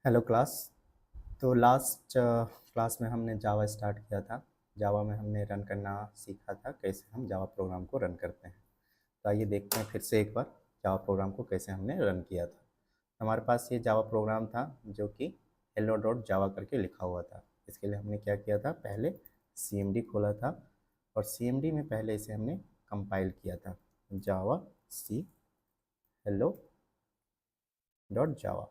Hello class. तो last class में हमने जावा स्टार्ट किया था। जावा में हमने रन करना सीखा था, कैसे हम जावा प्रोग्राम को रन करते हैं। तो आइए देखते हैं फिर से एक बार जावा प्रोग्राम को कैसे हमने रन किया था। हमारे पास ये जावा प्रोग्राम था जो कि hello डॉट जावा करके लिखा हुआ था। इसके लिए हमने क्या किया था, पहले CMD खोला था और CMD में पहले इसे हमने कंपाइल किया था, जावा सी hello डॉट जावा।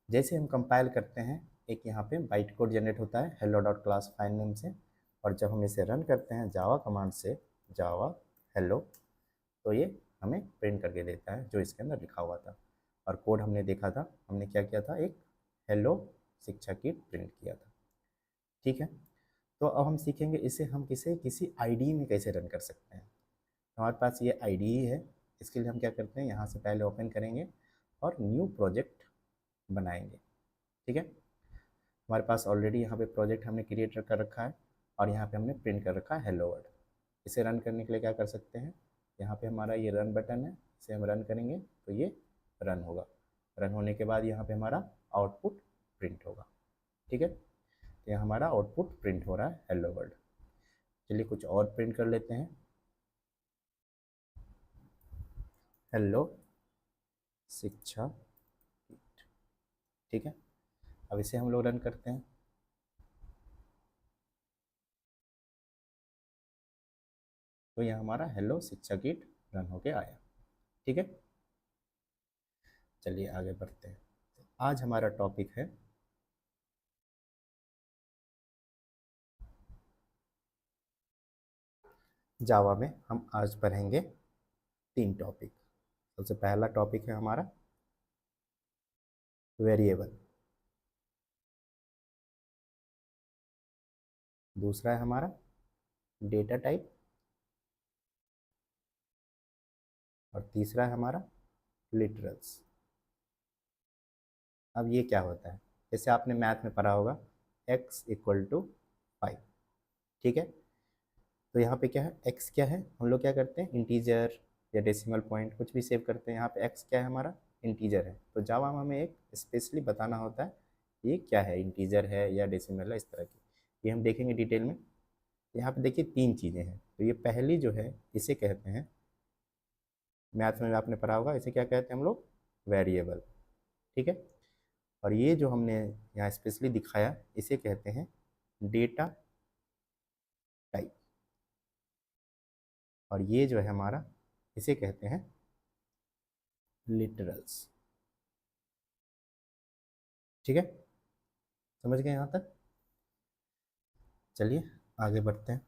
जैसे हम कंपाइल करते हैं एक यहाँ पे बाइट कोड जनरेट होता है hello dot class file name से, और जब हम इसे रन करते हैं जावा कमांड से, जावा hello, तो ये हमें प्रिंट करके देता है जो इसके अंदर लिखा हुआ था। और कोड हमने देखा था, हमने क्या किया था, एक हेलो शिक्षा की प्रिंट किया था। ठीक है, तो अब हम सीखेंगे इसे हम किसी आईडी में कैसे रन कर सकते हैं। हमारे पास ये आईडी है। इसके लिए हम क्या करते हैं, यहाँ से पहले ओपन करेंगे और न्यू प्रोजेक्ट बनाएंगे। ठीक है, हमारे पास ऑलरेडी यहाँ पे प्रोजेक्ट हमने क्रिएट कर रखा है और यहाँ पे हमने प्रिंट कर रखा है हेलो वर्ड। इसे रन करने के लिए क्या कर सकते हैं, यहाँ पे हमारा ये रन बटन है, इसे हम रन करेंगे तो ये रन होगा। रन होने के बाद यहाँ पे हमारा आउटपुट प्रिंट होगा। ठीक है, तो यहाँ हमारा आउटपुट प्रिंट हो रहा है हेलो वर्ड। चलिए कुछ और प्रिंट कर लेते हैं, हेलो शिक्षा। ठीक है, अब इसे हम लोग रन करते हैं। तो यह हमारा हेलो शिक्षा किट रन होके आया। ठीक है, चलिए आगे बढ़ते हैं। आज हमारा टॉपिक है जावा में। हम आज पढ़ेंगे 3 टॉपिक। सबसे पहला टॉपिक है हमारा वेरिएबल, दूसरा है हमारा डेटा टाइप, और तीसरा है हमारा लिटरल्स। अब ये क्या होता है, जैसे आपने मैथ में पढ़ा होगा x इक्वल टू 5। ठीक है, तो यहाँ पे क्या है, x क्या है, हम लोग क्या करते हैं इंटीजर या डेसिमल पॉइंट कुछ भी सेव करते हैं। यहाँ पे x क्या है, हमारा इंटीजर है। तो जावा में हमें एक स्पेशली बताना होता है ये क्या है, इंटीजर है या डेसिमल है, इस तरह की ये हम देखेंगे डिटेल में। यहाँ पे देखिए 3 चीज़ें हैं। तो ये पहली जो है इसे कहते हैं, मैथ में आपने पढ़ा होगा, इसे क्या कहते हैं हम लोग, वेरिएबल। ठीक है, और ये जो हमने यहाँ स्पेशली दिखाया इसे कहते हैं डेटा टाइप, और ये जो है हमारा इसे कहते हैं लिटरल्स। ठीक है, समझ गए यहाँ तक। चलिए आगे बढ़ते हैं।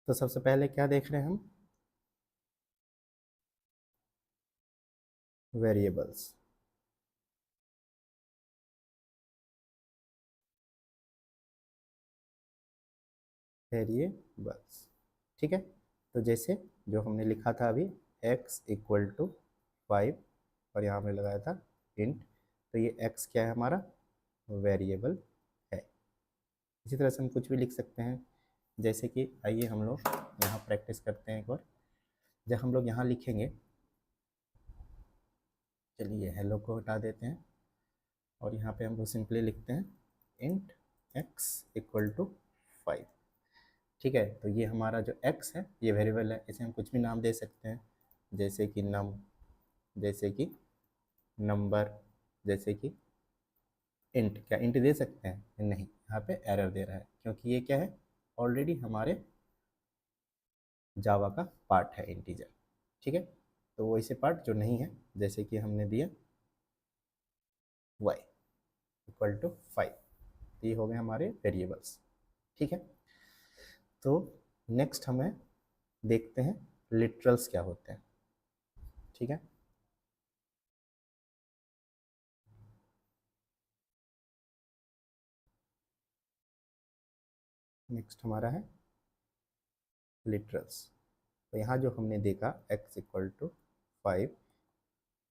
तो सबसे पहले क्या देख रहे हैं हम, वेरिएबल्स। वेरिएबल्स, ठीक है। तो जैसे जो हमने लिखा था अभी x इक्वल टू 5, और यहाँ हमने लगाया था इंट, तो ये x क्या है, हमारा वेरिएबल है। इसी तरह से हम कुछ भी लिख सकते हैं, जैसे कि आइए हम लोग यहाँ प्रैक्टिस करते हैं एक बार। जब हम लोग यहाँ लिखेंगे, चलिए हेलो को हटा देते हैं और यहाँ पे हम लोग सिंपली लिखते हैं इंट x इक्वल टू 5। ठीक है, तो ये हमारा जो x है ये वेरिएबल है, इसे हम कुछ भी नाम दे सकते हैं, जैसे कि जैसे कि नंबर, जैसे कि इंट। क्या इंट दे सकते हैं, नहीं, यहाँ पे एरर दे रहा है क्योंकि ये क्या है, ऑलरेडी हमारे जावा का पार्ट है इंटीजर। ठीक है, तो वो इसे पार्ट जो नहीं है, जैसे कि हमने दिया y इक्वल टू 5, तो ये हो गए हमारे वेरिएबल्स। ठीक है, तो नेक्स्ट हमें देखते हैं लिटरल्स क्या होते हैं। ठीक है, नेक्स्ट हमारा है लिटरल्स। तो यहाँ जो हमने देखा x इक्वल टू 5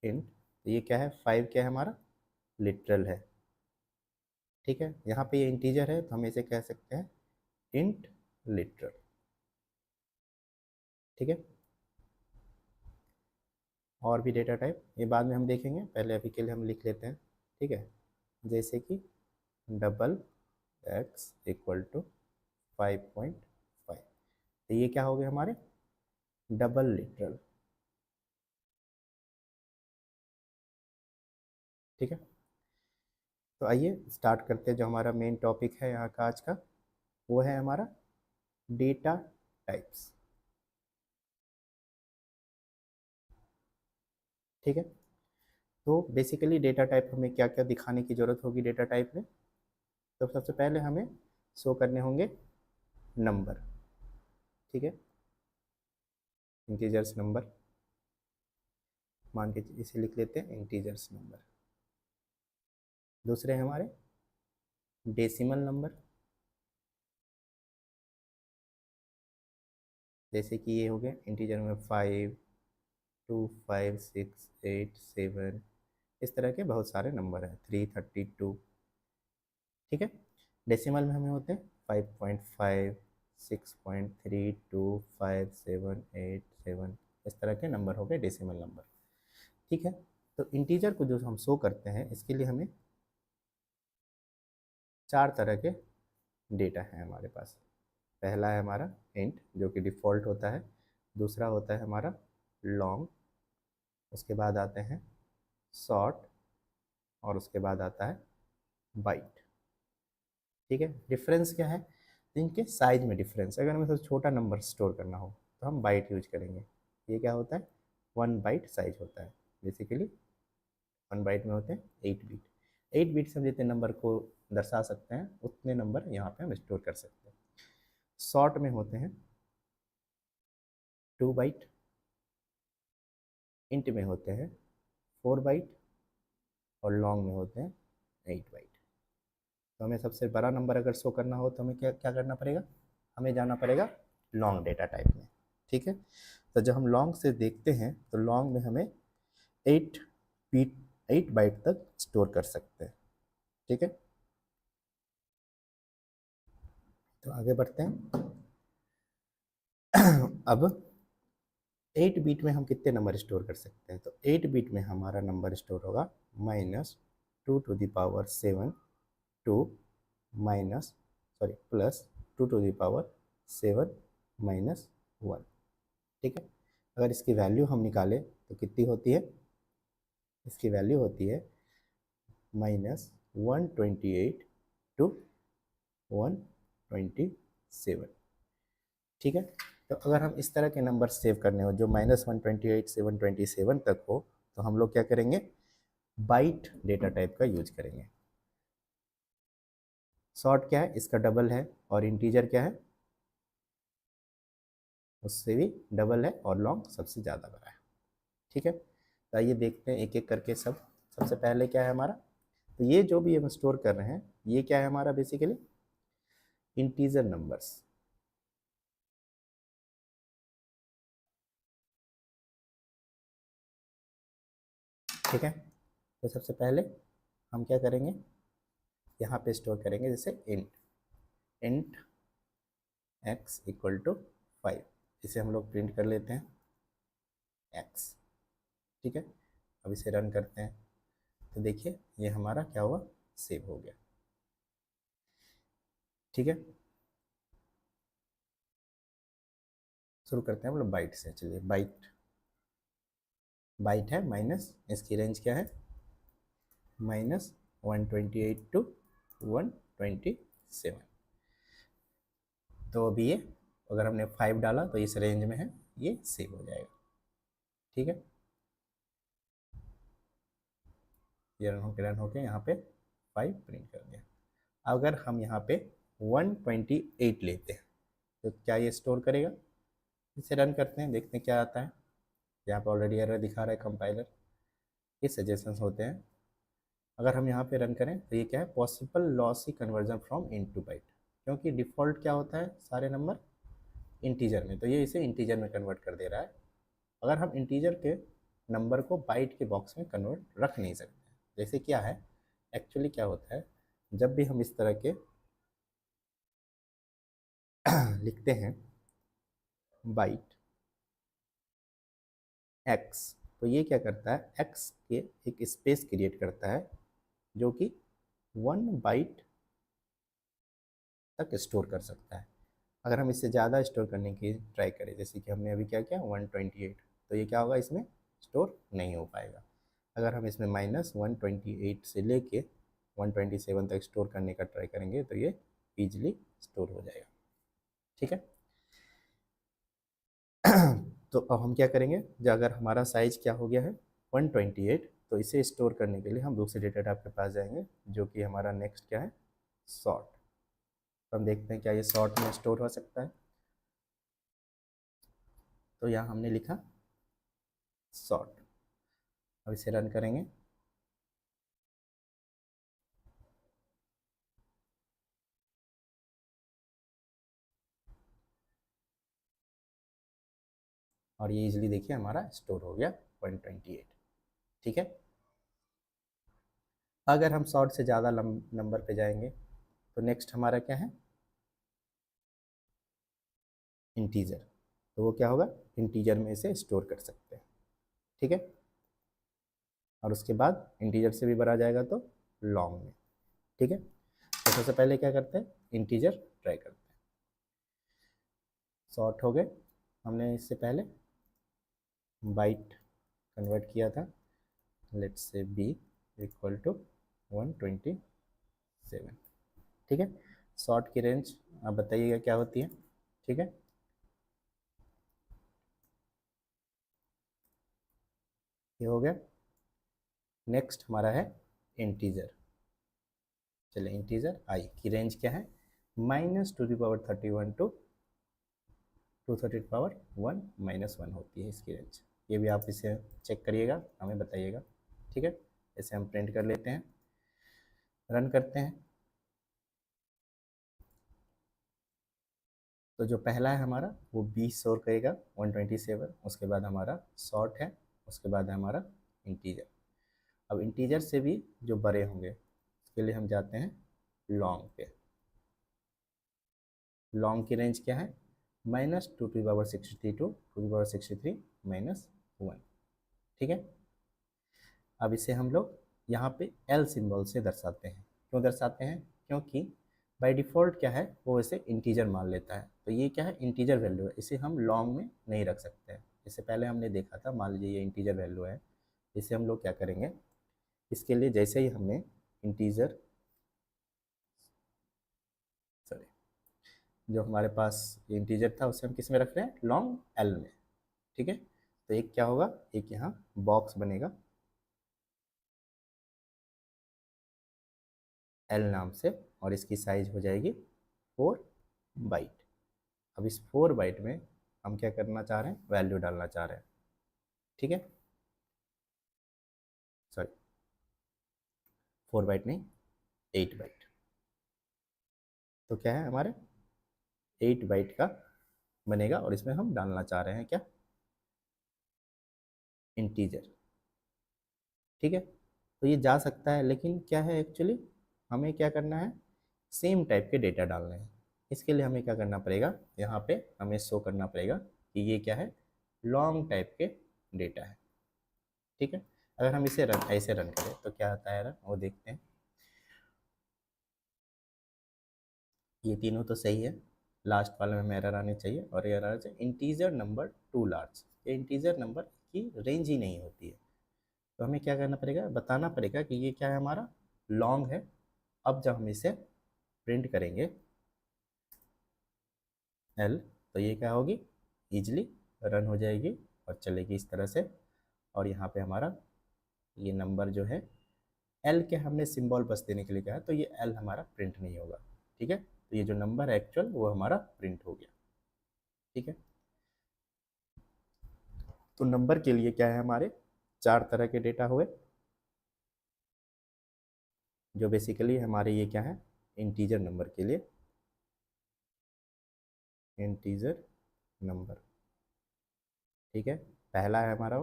इंट, तो ये क्या है, 5 क्या है, हमारा लिटरल है। ठीक है, यहाँ पे ये इंटीजर है तो हम इसे कह सकते हैं इंट लिटरल। ठीक है, और भी डेटा टाइप ये बाद में हम देखेंगे, पहले अभी के लिए हम लिख लेते हैं, ठीक है। जैसे कि डबल एक्स इक्वल टू 5.5, तो ये क्या हो गए हमारे डबल लिटरल, ठीक है। तो आइए स्टार्ट करते हैं, जो हमारा मेन टॉपिक है यहाँ का आज का, वो है हमारा डेटा टाइप्स, ठीक है। तो बेसिकली डेटा टाइप हमें क्या क्या दिखाने की ज़रूरत होगी डेटा टाइप में, तो सबसे पहले हमें शो करने होंगे नंबर, ठीक है, इंटीजर्स नंबर, मान के इसे लिख लेते हैं इंटीजर्स नंबर। दूसरे हमारे डेसिमल नंबर, जैसे कि ये हो गए इंटीजर में 5, 2, 5, 6, 8, 7, इस तरह के बहुत सारे नंबर हैं, 332, ठीक है। डेसिमल में हमें होते हैं 5.5, 6.3, 2, 5, 7, 8, 7, इस तरह के नंबर हो गए डेसिमल नंबर, ठीक है। तो इंटीजर को जो हम शो करते हैं, इसके लिए हमें चार तरह के डेटा हैं हमारे पास। पहला है हमारा इंट, जो कि डिफ़ॉल्ट होता है। दूसरा होता है हमारा लॉन्ग, उसके बाद आते हैं शॉर्ट, और उसके बाद आता है बाइट, ठीक है। डिफरेंस क्या है, इनके साइज में डिफरेंस, अगर हमें सबसे छोटा नंबर स्टोर करना हो तो हम बाइट यूज करेंगे। ये क्या होता है 1 बाइट साइज होता है, बेसिकली 1 बाइट में होते हैं 8 बीट। 8 बीट से हम जितने नंबर को दर्शा सकते हैं उतने नंबर यहाँ पे हम स्टोर कर सकते हैं। शॉर्ट में होते हैं 2 बाइट, इंट में होते हैं 4 बाइट, और लॉन्ग में होते हैं 8 बाइट। तो हमें सबसे बड़ा नंबर अगर शो करना हो तो हमें क्या क्या करना पड़ेगा, हमें जाना पड़ेगा लॉन्ग डेटा टाइप में, ठीक है। तो जब हम लॉन्ग से देखते हैं तो लॉन्ग में हमें 8 बीट 8 बाइट तक स्टोर कर सकते हैं, ठीक है। तो आगे बढ़ते हैं। अब 8 बीट में हम कितने नंबर स्टोर कर सकते हैं, तो 8 बीट में हमारा नंबर स्टोर होगा -2 to the power 7 two minus sorry +2 to the power 7 - 1, ठीक है। अगर इसकी वैल्यू हम निकालें तो कितनी होती है, इसकी वैल्यू होती है -128 to 127, ठीक है। तो अगर हम इस तरह के नंबर सेव करने हो जो -128 से 127 तक हो, तो हम लोग क्या करेंगे, बाइट डेटा टाइप का यूज करेंगे। शॉर्ट क्या है, इसका डबल है, और इंटीजर क्या है, उससे भी डबल है, और लॉन्ग सबसे ज़्यादा बड़ा है, ठीक है। तो आइए देखते हैं एक एक करके सब। सबसे पहले क्या है हमारा, तो ये जो भी हम स्टोर कर रहे हैं ये क्या है हमारा बेसिकली इंटीजर नंबर्स, ठीक है। तो सबसे पहले हम क्या करेंगे, यहाँ पे स्टोर करेंगे जैसे int int x equal to 5, इसे हम लोग प्रिंट कर लेते हैं एक्स, ठीक है। अब इसे रन करते हैं तो देखिए ये हमारा क्या हुआ, सेव हो गया, ठीक है। शुरू करते हैं हम लोग बाइट से, चलिए बाइट बाइट है माइनस, इसकी रेंज क्या है -128 to 127। तो अभी ये अगर हमने 5 डाला तो इस रेंज में है, ये सेव हो जाएगा, ठीक है। ये रन होके यहाँ पे 5 प्रिंट कर दिया। अगर हम यहाँ पे 128 लेते हैं तो क्या ये स्टोर करेगा, इसे रन करते हैं देखते हैं क्या आता है। यहाँ पे ऑलरेडी एरर दिखा रहा है कंपाइलर, ये सजेशंस होते हैं। अगर हम यहाँ पे रन करें तो ये क्या है, possible lossy conversion from int to byte, क्योंकि डिफ़ॉल्ट क्या होता है सारे नंबर इंटीजर में, तो ये इसे इंटीजर में कन्वर्ट कर दे रहा है। अगर हम इंटीजर के नंबर को बाइट के बॉक्स में कन्वर्ट रख नहीं सकते, जैसे क्या है एक्चुअली क्या होता है, जब भी हम इस तरह के लिखते हैं बाइट एक्स, तो ये क्या करता है, एक्स के एक स्पेस क्रिएट करता है जो कि 1 बाइट तक स्टोर कर सकता है। अगर हम इससे ज़्यादा स्टोर करने की ट्राई करें, जैसे कि हमने अभी क्या किया 128, तो ये क्या होगा, इसमें स्टोर नहीं हो पाएगा। अगर हम इसमें -128 से लेके 127 तक स्टोर करने का ट्राई करेंगे तो ये ईजिली स्टोर हो जाएगा। ठीक है। तो अब हम क्या करेंगे, जो अगर हमारा साइज क्या हो गया है 128, तो इसे स्टोर करने के लिए हम दूसरे डेटा टाइप के पास जाएंगे, जो कि हमारा नेक्स्ट क्या है, सॉर्ट। तो हम देखते हैं क्या ये सॉर्ट में स्टोर हो सकता है। तो यहाँ हमने लिखा सॉर्ट। अब इसे रन करेंगे। और ये इजीली देखिए हमारा स्टोर हो गया 128। ठीक है। अगर हम सॉर्ट से ज़्यादा नंबर पे जाएंगे तो नेक्स्ट हमारा क्या है, इंटीजर। तो वो क्या होगा, इंटीजर में इसे स्टोर कर सकते हैं। ठीक है। और उसके बाद इंटीजर से भी भरा जाएगा तो लॉन्ग में। ठीक है। तो सबसे पहले क्या करते हैं, इंटीजर ट्राई करते हैं। सॉर्ट हो गए, हमने इससे पहले बाइट कन्वर्ट किया था, let's say B equal to 127। ठीक है। सॉर्ट की रेंज आप बताइएगा क्या होती है। ठीक है। ये हो गया। नेक्स्ट हमारा है इंटीजर। चलिए, इंटीजर आई की रेंज क्या है, -2^31 टू 2^1 -1 होती है इसकी रेंज। ये भी आप इसे चेक करिएगा, हमें बताइएगा। ठीक है। इसे हम प्रिंट कर लेते हैं, रन करते हैं। तो जो पहला है हमारा वो 20 स्टोर करेगा 127, उसके बाद हमारा शॉर्ट है, उसके बाद है हमारा इंटीजर। अब इंटीजर से भी जो बड़े होंगे उसके लिए हम जाते हैं लॉन्ग पे। लॉन्ग की रेंज क्या है, -2^62 2^63 -1। ठीक है। अब इसे हम लोग यहाँ पे एल सिंबल से दर्शाते हैं। क्यों दर्शाते हैं, क्योंकि बाय डिफ़ॉल्ट क्या है, वो इसे इंटीजर मान लेता है। तो ये क्या है, इंटीजर वैल्यू है, इसे हम लॉन्ग में नहीं रख सकते हैं। इससे पहले हमने देखा था, मान लीजिए ये इंटीजर वैल्यू है, इसे हम लोग क्या करेंगे, इसके लिए जैसे ही हमने इंटीजर, सॉरी, जो हमारे पास इंटीजर था उसे हम किस में रख रहे हैं, लॉन्ग एल में। ठीक है। तो एक क्या होगा, एक यहाँ बॉक्स बनेगा एल नाम से, और इसकी साइज हो जाएगी 4 बाइट। अब इस 4 बाइट में हम क्या करना चाह रहे हैं, वैल्यू डालना चाह रहे हैं। ठीक है। सॉरी, 4 बाइट नहीं, 8 बाइट। तो क्या है हमारे 8 बाइट का बनेगा, और इसमें हम डालना चाह रहे हैं क्या, इंटीजर। ठीक है। तो ये जा सकता है, लेकिन क्या है एक्चुअली, हमें क्या करना है, सेम टाइप के डेटा डालने हैं। इसके लिए हमें क्या करना पड़ेगा, यहाँ पे हमें शो करना पड़ेगा कि ये क्या है, लॉन्ग टाइप के डेटा है। ठीक है। अगर हम इसे ऐसे रन करें तो क्या आता है, वो देखते हैं। ये तीनों तो सही है, लास्ट वाले में एरर आनी चाहिए, और ये एरर है इंटीजर नंबर टू लार्ज। ये इंटीजर नंबर की रेंज ही नहीं होती है। तो हमें क्या करना पड़ेगा, बताना पड़ेगा कि ये क्या है, हमारा लॉन्ग है। अब जब हम इसे प्रिंट करेंगे एल, तो ये क्या होगी, ईजिली रन हो जाएगी और चलेगी इस तरह से। और यहाँ पे हमारा ये नंबर जो है, एल के हमने सिंबल बस देने के लिए कहा, तो ये एल हमारा प्रिंट नहीं होगा। ठीक है। तो ये जो नंबर है एक्चुअल, वो हमारा प्रिंट हो गया। ठीक है। तो नंबर के लिए क्या है, हमारे 4 तरह के डेटा हुए, जो बेसिकली हमारे ये क्या है, इंटीजर नंबर के लिए, इंटीजर नंबर। ठीक है। पहला है हमारा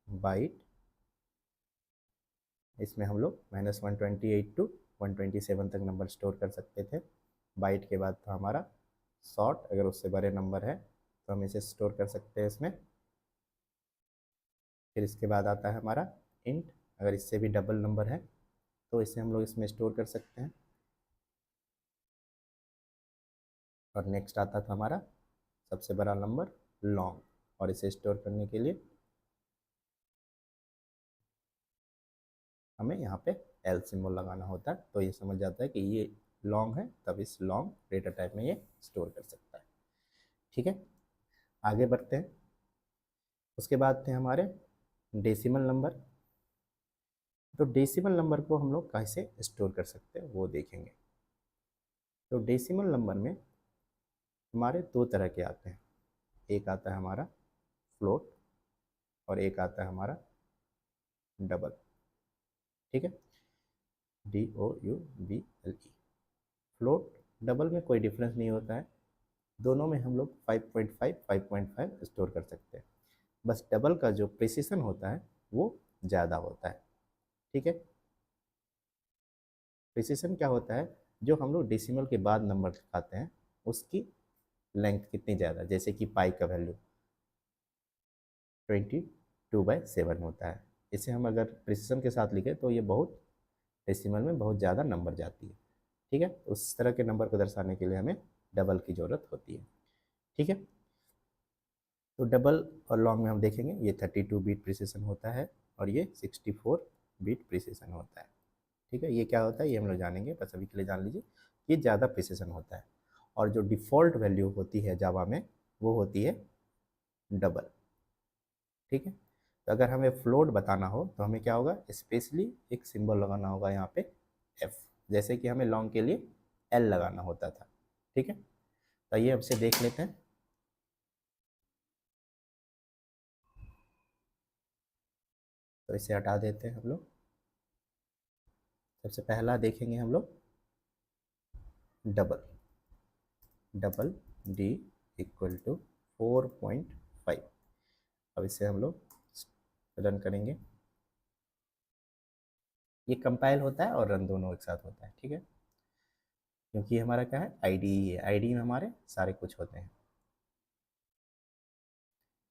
बाइट, इसमें हम लोग -128 टू 127 तक नंबर स्टोर कर सकते थे। बाइट के बाद था हमारा शॉर्ट, अगर उससे बड़े नंबर है तो हम इसे स्टोर कर सकते हैं इसमें। फिर इसके बाद आता है हमारा इंट, अगर इससे भी डबल नंबर है तो इसे हम लोग इसमें स्टोर कर सकते हैं। और नेक्स्ट आता था हमारा सबसे बड़ा नंबर लॉन्ग, और इसे स्टोर करने के लिए हमें यहाँ पे एल सिंबल लगाना होता है, तो ये समझ जाता है कि ये लॉन्ग है, तब इस लॉन्ग डेटा टाइप में ये स्टोर कर सकता है। ठीक है, आगे बढ़ते हैं। उसके बाद थे हमारे डेसिमल नंबर। तो डेसिमल नंबर को हम लोग कैसे स्टोर कर सकते हैं वो देखेंगे। तो डेसिमल नंबर में हमारे दो तरह के आते हैं, एक आता है हमारा फ्लोट और एक आता है हमारा डबल। ठीक है, DOUBLE। फ्लोट डबल में कोई डिफरेंस नहीं होता है, दोनों में हम लोग 5.5 5.5 स्टोर कर सकते हैं, बस डबल का जो प्रिसिशन होता है वो ज़्यादा होता है। ठीक है, प्रिसिशन क्या होता है, जो हम लोग डेसिमल के बाद नंबर लिखाते हैं उसकी लेंथ कितनी ज़्यादा, जैसे कि पाई का वैल्यू 22/7 होता है, इसे हम अगर प्रिसिशन के साथ लिखें तो ये बहुत डेसिमल में बहुत ज़्यादा नंबर जाती है। ठीक है, उस तरह के नंबर को दर्शाने के लिए हमें डबल की ज़रूरत होती है। ठीक है, तो डबल और लॉन्ग में हम देखेंगे ये 32 बीट प्रिसिशन होता है और ये 64 बीट प्रिसिशन होता है। ठीक है, ये क्या होता है ये हम लोग जानेंगे, बस अभी के लिए जान लीजिए ये ज़्यादा प्रिसिशन होता है। और जो डिफ़ॉल्ट वैल्यू होती है जावा में वो होती है डबल। ठीक है, तो अगर हमें फ्लोट बताना हो तो हमें क्या होगा, स्पेशली एक सिंबल लगाना होगा यहाँ पे एफ, जैसे कि हमें लॉन्ग के लिए एल लगाना होता था। ठीक है, तो ये अब से देख लेते हैं। तो इसे हटा देते हैं हम लोग। सबसे पहला देखेंगे हम लोग double, double d equal to 4.5। अब इसे हम लोग रन करेंगे, ये कंपाइल होता है और रन दोनों एक साथ होता है। ठीक है, क्योंकि हमारा क्या है आईडी है, आईडी में हमारे सारे कुछ होते हैं।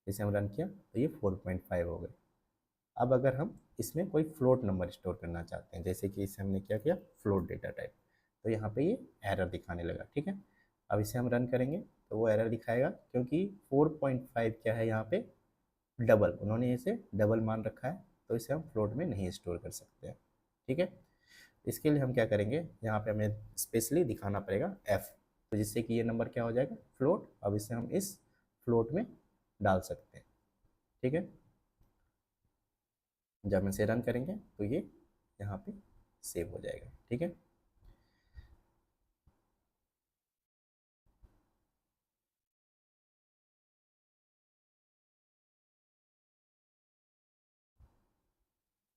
इसे हम रन किया तो ये 4.5 हो गए। अब अगर हम इसमें कोई फ्लोट नंबर स्टोर करना चाहते हैं, जैसे कि इसे हमने क्या किया फ्लोट डेटा टाइप, तो यहाँ पे ये एरर दिखाने लगा। ठीक है, अब इसे हम रन करेंगे तो वो एरर दिखाएगा, क्योंकि 4.5 क्या है यहाँ पे डबल, उन्होंने इसे डबल मान रखा है, तो इसे हम फ्लोट में नहीं स्टोर कर सकते हैं। ठीक है, इसके लिए हम क्या करेंगे, यहाँ पे हमें स्पेशली दिखाना पड़ेगा एफ, तो जिससे कि ये नंबर क्या हो जाएगा फ्लोट। अब इसे हम इस फ्लोट में डाल सकते हैं। ठीक है, जब हम इसे रन करेंगे तो ये यहाँ पे सेव हो जाएगा। ठीक है,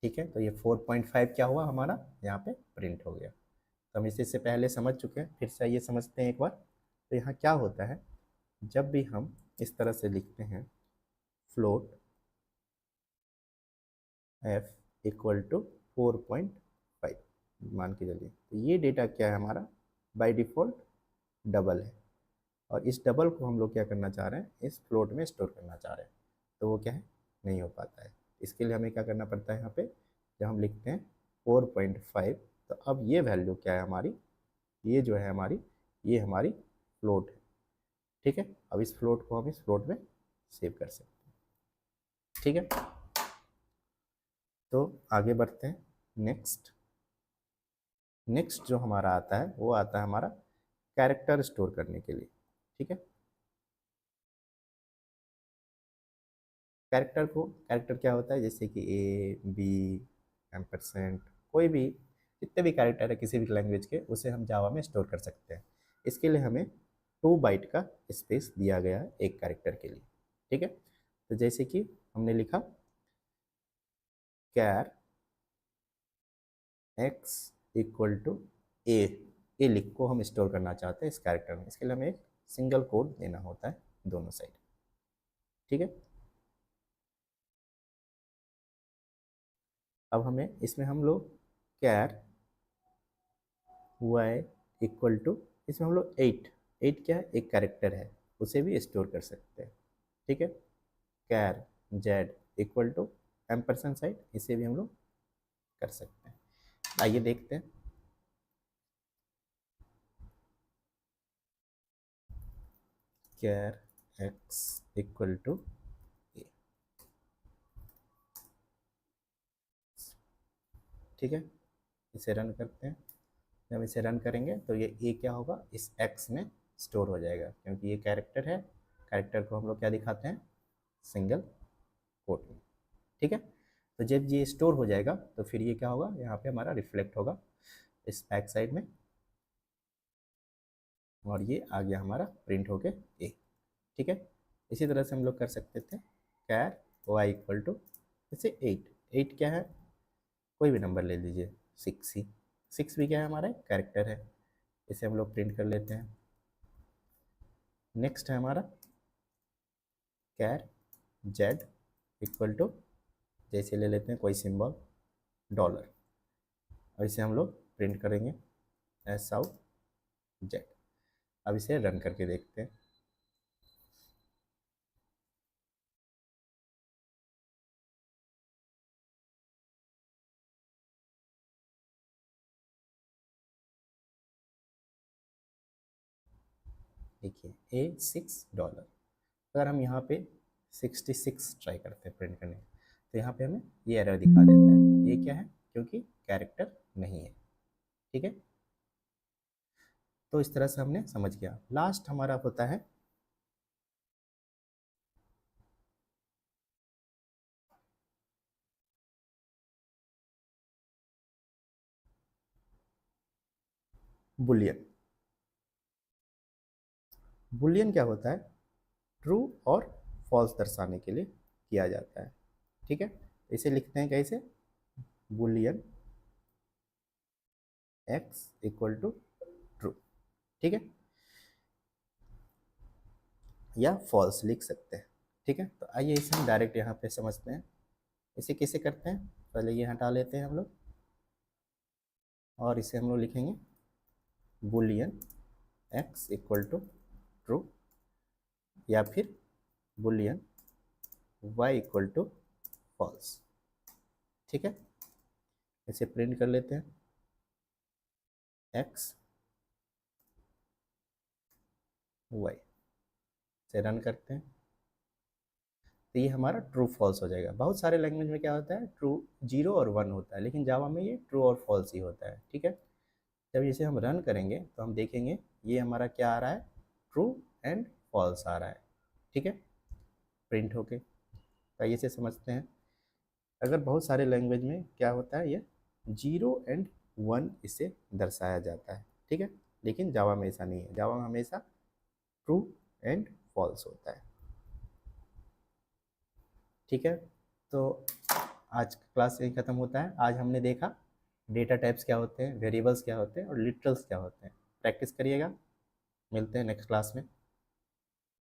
ठीक है, तो ये 4.5 क्या हुआ हमारा यहाँ पे प्रिंट हो गया। तो हम इससे पहले समझ चुके हैं, फिर से ये समझते हैं एक बार। तो यहाँ क्या होता है, जब भी हम इस तरह से लिखते हैं फ्लोट एफ इक्वल टू 4.5 मान के चलिए, तो ये डेटा क्या है हमारा बाय डिफ़ॉल्ट डबल है, और इस डबल को हम लोग क्या करना चाह रहे हैं इस फ्लोट में स्टोर करना चाह रहे हैं, तो वो क्या है नहीं हो पाता है। इसके लिए हमें क्या करना पड़ता है, यहाँ पे जब हम लिखते हैं 4.5, तो अब ये वैल्यू क्या है हमारी, ये जो है हमारी ये हमारी फ्लोट है। ठीक है, अब इस फ्लोट को हम इस फ्लोट में सेव कर सकते हैं। ठीक है, तो आगे बढ़ते हैं। नेक्स्ट नेक्स्ट जो हमारा आता है वो आता है हमारा कैरेक्टर स्टोर करने के लिए। ठीक है, कैरेक्टर क्या होता है, जैसे कि ए बी एम्परसेंट, कोई भी जितने भी कैरेक्टर है किसी भी लैंग्वेज के, उसे हम जावा में स्टोर कर सकते हैं। इसके लिए हमें 2 बाइट का स्पेस दिया गया है एक कैरेक्टर के लिए। ठीक है, तो जैसे कि हमने लिखा कैर एक्स इक्वल टू ए, ए लिख को हम स्टोर करना चाहते हैं इस कैरेक्टर में, इसके लिए हमें एक सिंगल कोड देना होता है दोनों साइड। ठीक है, अब हमें इसमें हम लोग कैर वाई इक्वल टू, इसमें हम लोग 8 क्या है एक कैरेक्टर है, उसे भी स्टोर कर सकते हैं। ठीक है, कैर Z equal to ampersand side, इसे भी हम लोग कर सकते हैं। आइए देखते हैं। कैर एक्स इक्वल टू ए, ठीक है, इसे रन करते हैं। जब इसे रन करेंगे तो ये ए क्या होगा, इस एक्स में स्टोर हो जाएगा, क्योंकि ये कैरेक्टर है। कैरेक्टर को हम लोग क्या दिखाते हैं, सिंगल कोट में, ठीक है। तो जब ये स्टोर हो जाएगा तो फिर ये क्या होगा, यहाँ पे हमारा रिफ्लेक्ट होगा इस बैक साइड में, और ये आ गया हमारा प्रिंट होके ए, ठीक है। इसी तरह से हम लोग कर सकते थे कैर वाई इक्वल टू, जैसे 8 क्या है, कोई भी नंबर ले लीजिए, 6 ही, 6 भी क्या है, हमारा कैरेक्टर है, इसे हम लोग प्रिंट कर लेते हैं। नेक्स्ट है हमारा कैर जेड इक्वल टू, जैसे ले लेते हैं कोई सिंबल डॉलर, और इसे हम लोग प्रिंट करेंगे एस आउट जेड। अब इसे रन करके देखते हैं। देखिए $6, अगर हम यहाँ पे 66 ट्राई करते हैं प्रिंट करने, तो यहाँ पे हमें ये एरर दिखा देता है। ये क्या है, क्योंकि कैरेक्टर नहीं है, ठीक है। तो इस तरह से हमने समझ गया। लास्ट हमारा होता है बुलियन। बुलियन क्या होता है, ट्रू और फॉल्स दर्शाने के लिए किया जाता है, ठीक है। इसे लिखते हैं कैसे, boolean x equal to true, ठीक है, या फॉल्स लिख सकते हैं, ठीक है। तो आइए इसे हम डायरेक्ट यहाँ पे समझते हैं। इसे कैसे करते हैं, पहले ये हटा लेते हैं हम लोग, और इसे हम लोग लिखेंगे boolean x equal to true, या फिर boolean y equal to false, ठीक है। इसे प्रिंट कर लेते हैं, एक्स वाई, से रन करते हैं, तो ये हमारा ट्रू फॉल्स हो जाएगा। बहुत सारे लैंग्वेज में क्या होता है, ट्रू 0 और 1 होता है, लेकिन जावा में ये ट्रू और फॉल्स ही होता है, ठीक है। जब इसे हम रन करेंगे तो हम देखेंगे ये हमारा क्या आ रहा है, ट्रू एंड फॉल्स आ रहा है, ठीक है, प्रिंट होके। तो इसे समझते हैं। अगर बहुत सारे लैंग्वेज में क्या होता है, ये 0 और 1 इसे दर्शाया जाता है, ठीक है, लेकिन जावा में ऐसा नहीं है। जावा में हमेशा ट्रू एंड फॉल्स होता है, ठीक है। तो आज का क्लास यही ख़त्म होता है। आज हमने देखा डेटा टाइप्स क्या होते हैं, वेरिएबल्स क्या होते हैं, और लिटरल्स क्या होते हैं। प्रैक्टिस करिएगा, मिलते हैं नेक्स्ट क्लास में।